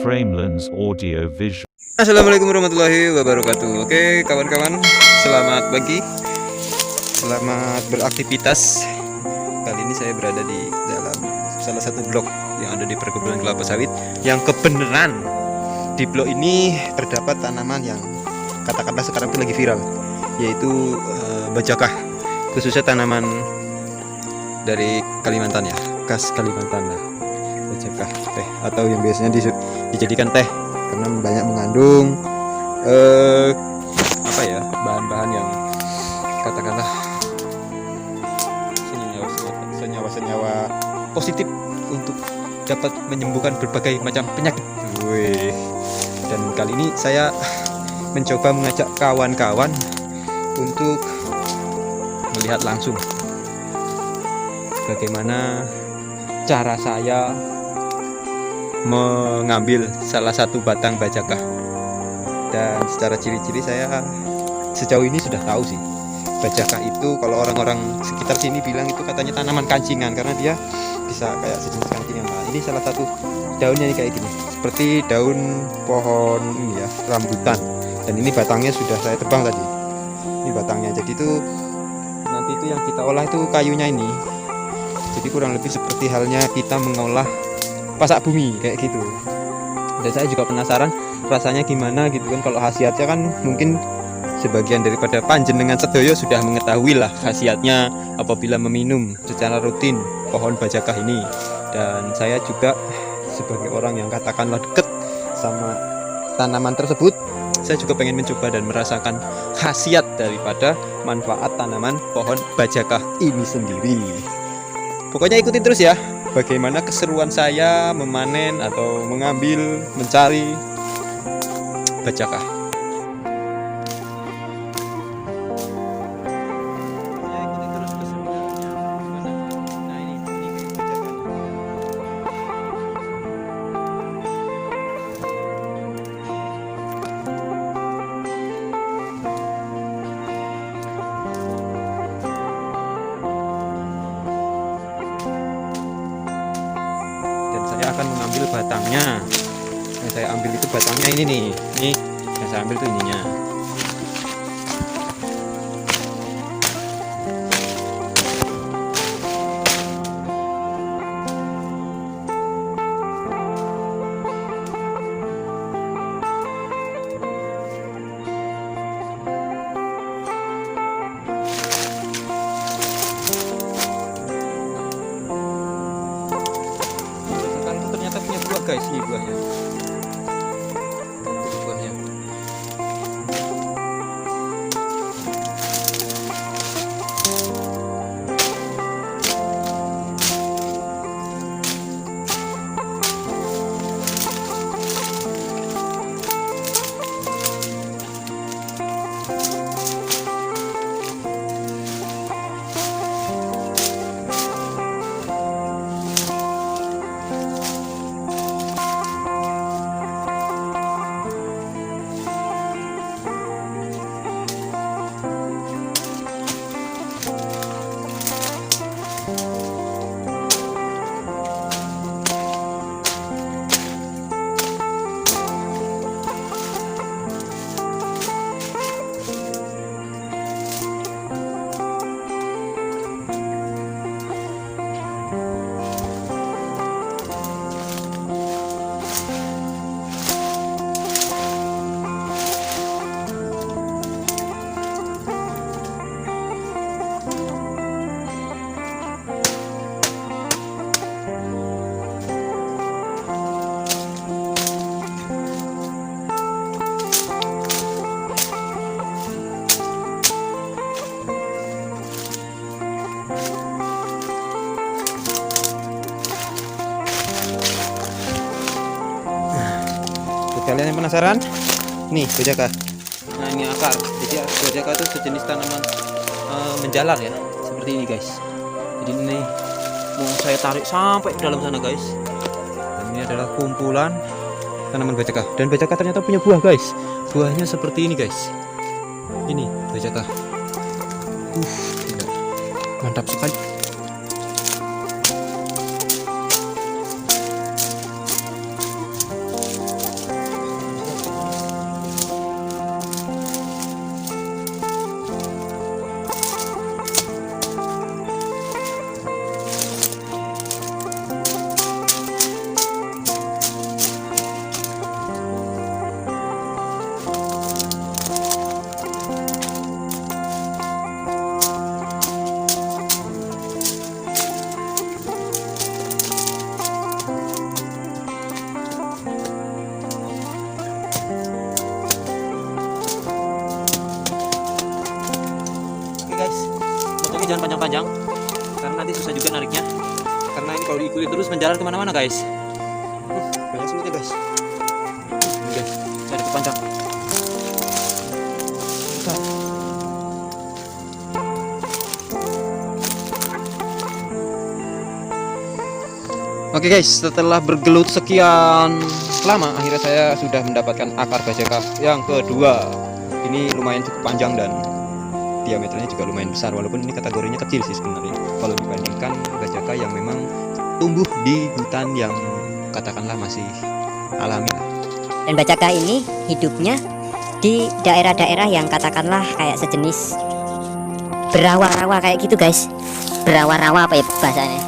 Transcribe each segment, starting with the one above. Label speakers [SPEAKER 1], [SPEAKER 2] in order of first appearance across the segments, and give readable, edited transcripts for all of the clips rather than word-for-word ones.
[SPEAKER 1] Framelens Audio Visual.
[SPEAKER 2] Assalamualaikum warahmatullahi wabarakatuh. Oke kawan-kawan, selamat pagi, selamat beraktivitas. Kali ini saya berada di dalam salah satu blok yang ada di perkebunan kelapa sawit. Yang kebenaran di blok ini terdapat tanaman yang katakanlah sekarang itu lagi viral, yaitu bajakah, khususnya tanaman dari Kalimantan ya, khas Kalimantan lah, bajakah teh, atau yang biasanya dijadikan teh karena banyak mengandung bahan-bahan yang katakanlah senyawa positif untuk dapat menyembuhkan berbagai macam penyakit. Dan kali ini saya mencoba mengajak kawan-kawan untuk melihat langsung bagaimana cara saya mengambil salah satu batang bajakah. Dan secara ciri-ciri saya sejauh ini sudah tahu sih, bajakah itu kalau orang-orang sekitar sini bilang itu katanya tanaman kancingan karena dia bisa kayak sejenis kancingan. Nah, ini salah satu daunnya nih kayak gini, seperti daun pohon ini ya, rambutan. Dan ini batangnya sudah saya tebang tadi. Ini batangnya. Jadi itu nanti itu yang kita olah itu kayunya ini. Jadi kurang lebih seperti halnya kita mengolah pasak bumi kayak gitu. Dan saya juga penasaran rasanya gimana gitu kan. Kalau khasiatnya kan mungkin sebagian daripada panjenengan sedoyo sudah mengetahui lah khasiatnya apabila meminum secara rutin pohon bajakah ini. Dan saya juga sebagai orang yang katakanlah deket sama tanaman tersebut, saya juga pengen mencoba dan merasakan khasiat daripada manfaat tanaman pohon bajakah ini sendiri. Pokoknya ikutin terus ya, bagaimana keseruan saya memanen atau mengambil, mencari bajakah. Saya akan mengambil batangnya. Yang saya ambil itu batangnya ini nih. Nih, yang saya ambil itu ininya. Guys, ini buahnya. Kalian yang penasaran? Nih bajakah. Nah ini akar. Jadi bajakah itu sejenis tanaman menjalar ya, seperti ini guys. Jadi ini mau saya tarik sampai ke dalam sana guys. Dan ini adalah kumpulan tanaman bajakah. Dan bajakah ternyata punya buah guys. Buahnya seperti ini guys. Ini bajakah. Mantap sekali.
[SPEAKER 3] panjang karena nanti susah juga nariknya, karena ini kalau diikuti terus menjalar kemana-mana guys.
[SPEAKER 2] Banyak semutnya guys.
[SPEAKER 3] Ini guys, saya dapat panjang.
[SPEAKER 2] Oke guys, setelah bergelut sekian lama, akhirnya saya sudah mendapatkan akar bajaka yang kedua. Ini lumayan cukup panjang dan diameternya juga lumayan besar, walaupun ini kategorinya kecil sih sebenarnya kalau dibandingkan bajaka yang memang tumbuh di hutan yang katakanlah masih alami lah.
[SPEAKER 4] Dan bajaka ini hidupnya di daerah-daerah yang katakanlah kayak sejenis berawa-rawa kayak gitu guys. Berawa-rawa apa ya bahasanya,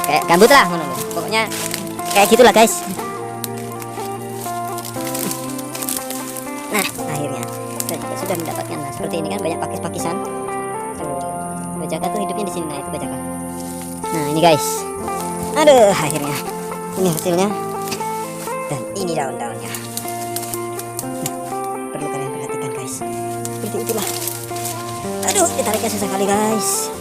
[SPEAKER 4] kayak gambut lah pokoknya kayak gitulah guys. Nah akhirnya saya juga sudah mendapatkan seperti ini kan, banyak pakis-pakisan. Bajaka tuh hidupnya di sini. Nah itu bajaka. Nah ini guys, aduh akhirnya ini hasilnya, dan ini daun-daunnya. Perlu kalian perhatikan guys, seperti itulah. Aduh ditariknya susah kali guys.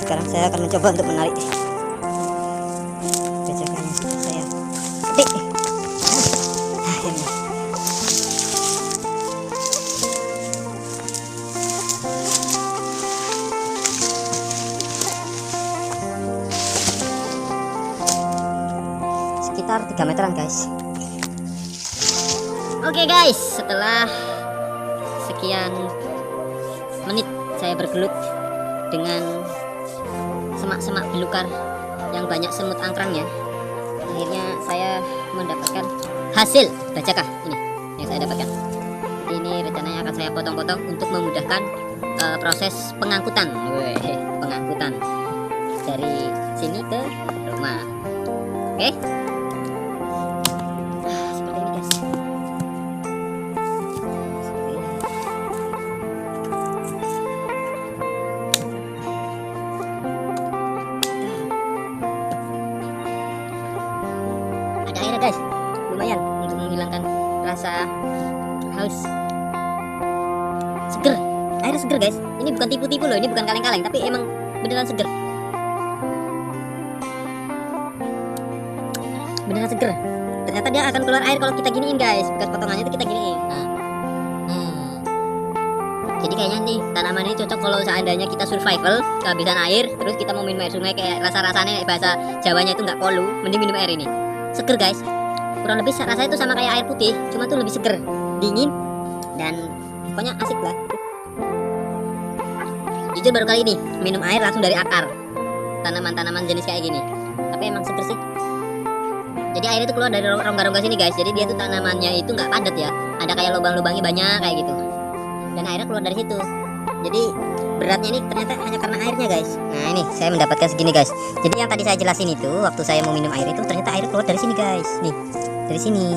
[SPEAKER 4] Sekarang saya akan mencoba untuk menarik bajaka yang sudah saya petik. Akhirnya sekitar 3 meteran guys. Oke guys, setelah sekian menit saya bergelut dengan semak-semak belukar yang banyak semut angkrangnya, akhirnya saya mendapatkan hasil bajaka ini yang saya dapatkan. Ini rencananya akan saya potong-potong untuk memudahkan proses pengangkutan. Pengangkutan dari sini ke rumah. Oke. Seperti ini guys. Guys, lumayan untuk menghilangkan rasa haus. Seger, air seger guys. Ini bukan tipu-tipu loh, ini bukan kaleng-kaleng, tapi emang beneran seger. Beneran seger. Ternyata dia akan keluar air kalau kita giniin guys. Bekas potongannya itu kita giniin. Nah. Jadi kayaknya nih tanaman ini cocok kalau seandainya kita survival kehabisan air, terus kita mau minum air sungai, kayak rasa-rasanya bahasa Jawanya itu nggak polu, mending minum air ini. Seger guys, kurang lebih rasanya itu sama kayak air putih, cuma tuh lebih seger, dingin, dan pokoknya asik lah. Jujur baru kali ini minum air langsung dari akar tanaman-tanaman jenis kayak gini, tapi emang seger sih. Jadi air itu keluar dari rongga-rongga sini guys, jadi dia tuh tanamannya itu nggak padat ya, ada kayak lubang-lubangnya banyak kayak gitu, dan airnya keluar dari situ. Jadi beratnya ini ternyata hanya karena airnya guys. Nah ini saya mendapatkan segini guys. Jadi yang tadi saya jelasin itu, waktu saya mau minum air itu ternyata air keluar dari sini guys. Nih dari sini.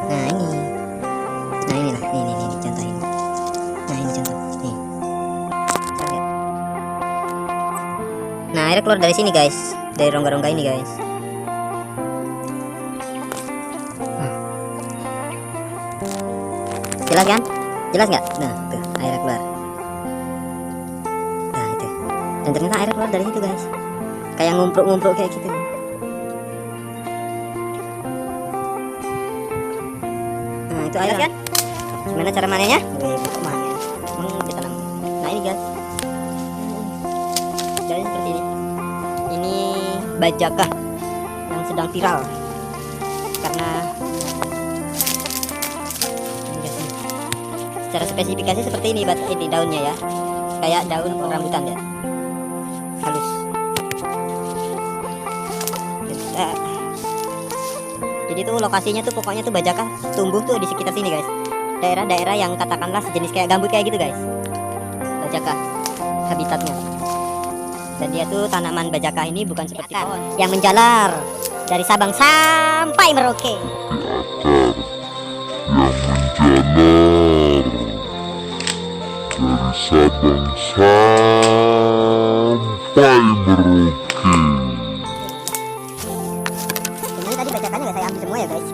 [SPEAKER 4] Nah ini. Nah inilah. Ini contoh ini. Nah ini contoh. Nih. Lihat. Nah air keluar dari sini guys, dari rongga-rongga ini guys. Jelas kan? Jelas nggak? Nah tuh airnya keluar. Dan ternyata air keluar dari situ guys, kayak ngumpruk-ngumpruk kayak gitu. Nah itu air kan. Gimana cara manenya? Ditanam. Nah ini guys, jadi seperti ini. Ini bajaka yang sedang viral karena secara spesifikasi seperti ini daunnya ya, kayak daun rambutan ya, halus. Jadi tuh lokasinya tuh pokoknya tuh bajaka tumbuh tuh di sekitar sini guys, daerah-daerah yang katakanlah sejenis kayak gambut kayak gitu guys. Bajaka habitatnya, dan dia tuh tanaman bajaka ini bukan seperti pohon yang menjalar dari Sabang sampai Merauke.
[SPEAKER 5] Dari Sabang sampai Merauke.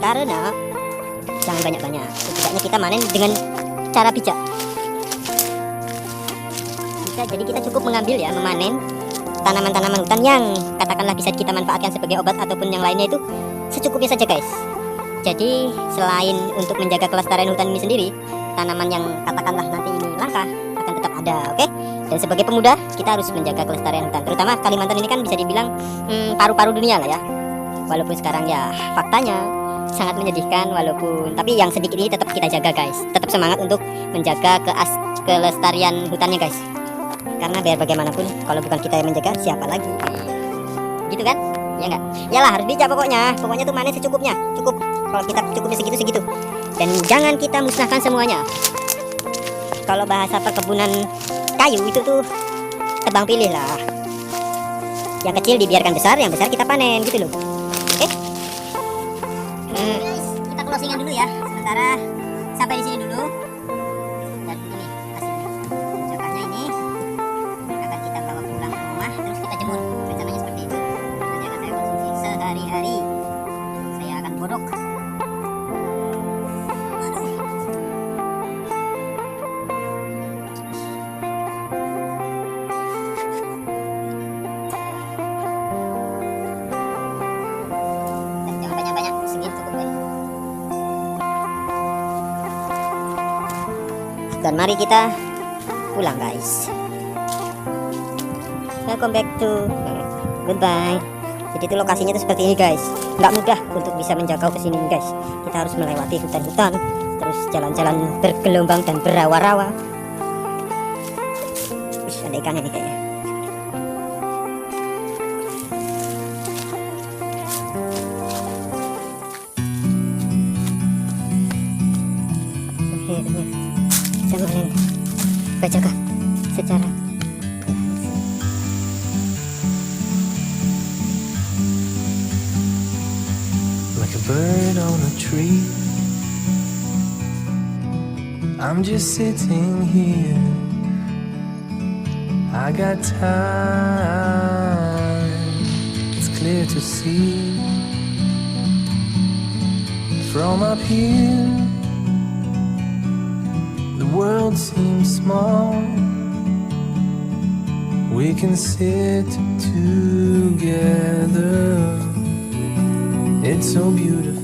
[SPEAKER 4] karena jangan banyak-banyak. Setidaknya kita panen dengan cara bijak. Jadi kita cukup mengambil ya, memanen tanaman-tanaman hutan yang katakanlah bisa kita manfaatkan sebagai obat ataupun yang lainnya itu secukupnya saja guys. Jadi selain untuk menjaga kelestarian hutan ini sendiri, tanaman yang katakanlah nanti ini langka akan tetap ada, oke? Dan sebagai pemuda kita harus menjaga kelestarian hutan, terutama Kalimantan ini kan bisa dibilang paru-paru dunia lah ya. Walaupun sekarang ya faktanya sangat menyedihkan, walaupun tapi yang sedikit ini tetap kita jaga guys. Tetap semangat untuk menjaga kelestarian hutannya guys. Karena biar bagaimanapun kalau bukan kita yang menjaga siapa lagi? Gitu kan? Ya enggak? Yalah harus bijak pokoknya. Pokoknya tuh manen secukupnya. Cukup. Kalau kita cukupnya segitu. Dan jangan kita musnahkan semuanya. Kalau bahasa perkebunan kayu itu tuh tebang pilih lah. Yang kecil dibiarkan besar, yang besar kita panen gitu loh. Oke? Kita closingan dulu ya. Sementara sampai di sini dulu. Dan ini hasilnya. Coklatnya ini akan kita bawa pulang ke rumah, terus kita jemur. Rencananya seperti itu. Nanti akan saya konsumsi sehari-hari. Saya akan godok. Dan mari kita pulang guys. Welcome back to goodbye. Jadi itu lokasinya tuh seperti ini guys. Nggak mudah untuk bisa menjangkau ke sini guys. Kita harus melewati hutan-hutan, terus jalan-jalan bergelombang dan berawa-rawa. Ada ikannya nih kayaknya. Akhirnya kita manen bajaka secara
[SPEAKER 5] like a bird on a tree. I'm just sitting here. I got time. It's clear to see from up here. The world seems small. We can sit together. It's so beautiful.